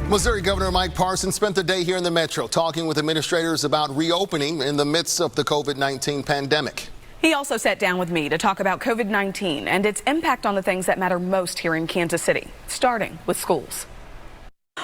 Missouri Governor Mike Parson spent the day here in the metro talking with administrators about reopening in the midst of the COVID-19 pandemic. He also sat down with me to talk about COVID-19 and its impact on the things that matter most here in Kansas City, starting with schools.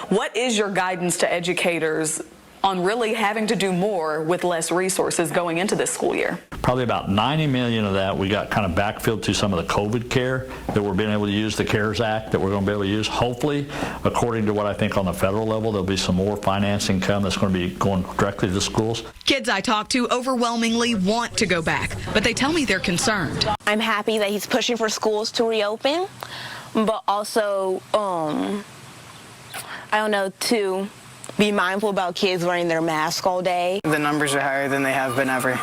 What is your guidance to educators on really having to do more with less resources going into this school year? Probably about 90 million of that we got kind of backfilled to some of the COVID care that we're being able to use, the CARES Act that we're going to be able to use. Hopefully, according to what I think on the federal level, there'll be some more financing come that's going to be going directly to the schools. Kids I talk to overwhelmingly want to go back, but they tell me they're concerned. I'm happy that he's pushing for schools to reopen, but also, I don't know, to be mindful about kids wearing their mask all day. The numbers are higher than they have been ever,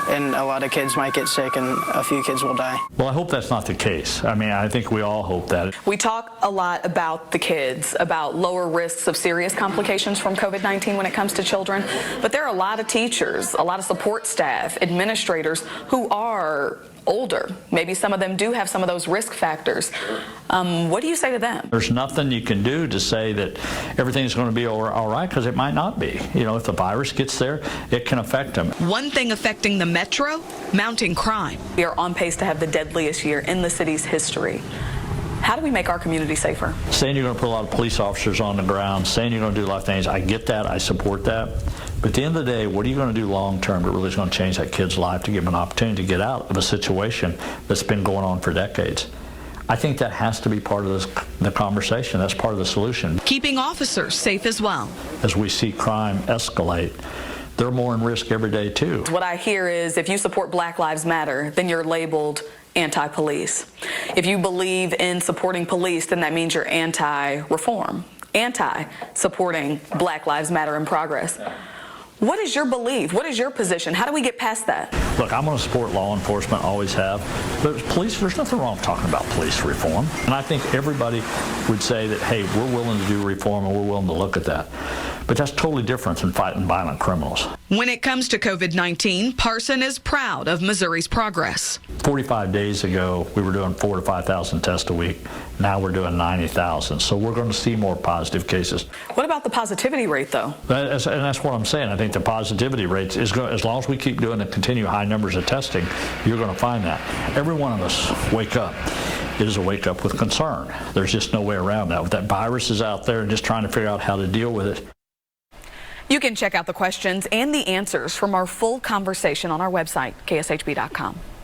and a lot of kids might get sick and a few kids will die. Well, I hope that's not the case. I mean, I think we all hope that. We talk a lot about the kids, about lower risks of serious complications from COVID-19 when it comes to children, but there are a lot of teachers, a lot of support staff, administrators who are older. Maybe some of them do have some of those risk factors. What do you say to them? There's nothing you can do to say that everything's going to be all right, because it might not be. You know, if the virus gets there, it can affect them. One thing affecting the metro, mounting crime. We are on pace to have the deadliest year in the city's history. How do we make our community safer? Saying you're going to put a lot of police officers on the ground, saying you're going to do a lot of things, I get that, I support that. But at the end of the day, what are you going to do long term that really is going to change that kid's life to give him an opportunity to get out of a situation that's been going on for decades? I think that has to be part of the conversation. That's part of the solution. Keeping officers safe as well. As we see crime escalate, they're more in risk every day too. What I hear is if you support Black Lives Matter, then you're labeled anti-police. If you believe in supporting police, then that means you're anti-reform, anti-supporting Black Lives Matter and progress. What is your belief? What is your position? How do we get past that? Look, I'm going to support law enforcement, always have. But police, there's nothing wrong with talking about police reform. And I think everybody would say that, hey, we're willing to do reform and we're willing to look at that. But that's totally different than fighting violent criminals. When it comes to COVID-19, Parson is proud of Missouri's progress. 45 days ago, we were doing 4,000 to 5,000 tests a week. Now we're doing 90,000. So we're going to see more positive cases. What about the positivity rate, though? And that's what I'm saying. I think the positivity rate is going, as long as we keep doing and continue high numbers of testing, you're going to find that. Every one of us wake up. It is a wake up with concern. There's just no way around that. That virus is out there and just trying to figure out how to deal with it. You can check out the questions and the answers from our full conversation on our website, kshb.com.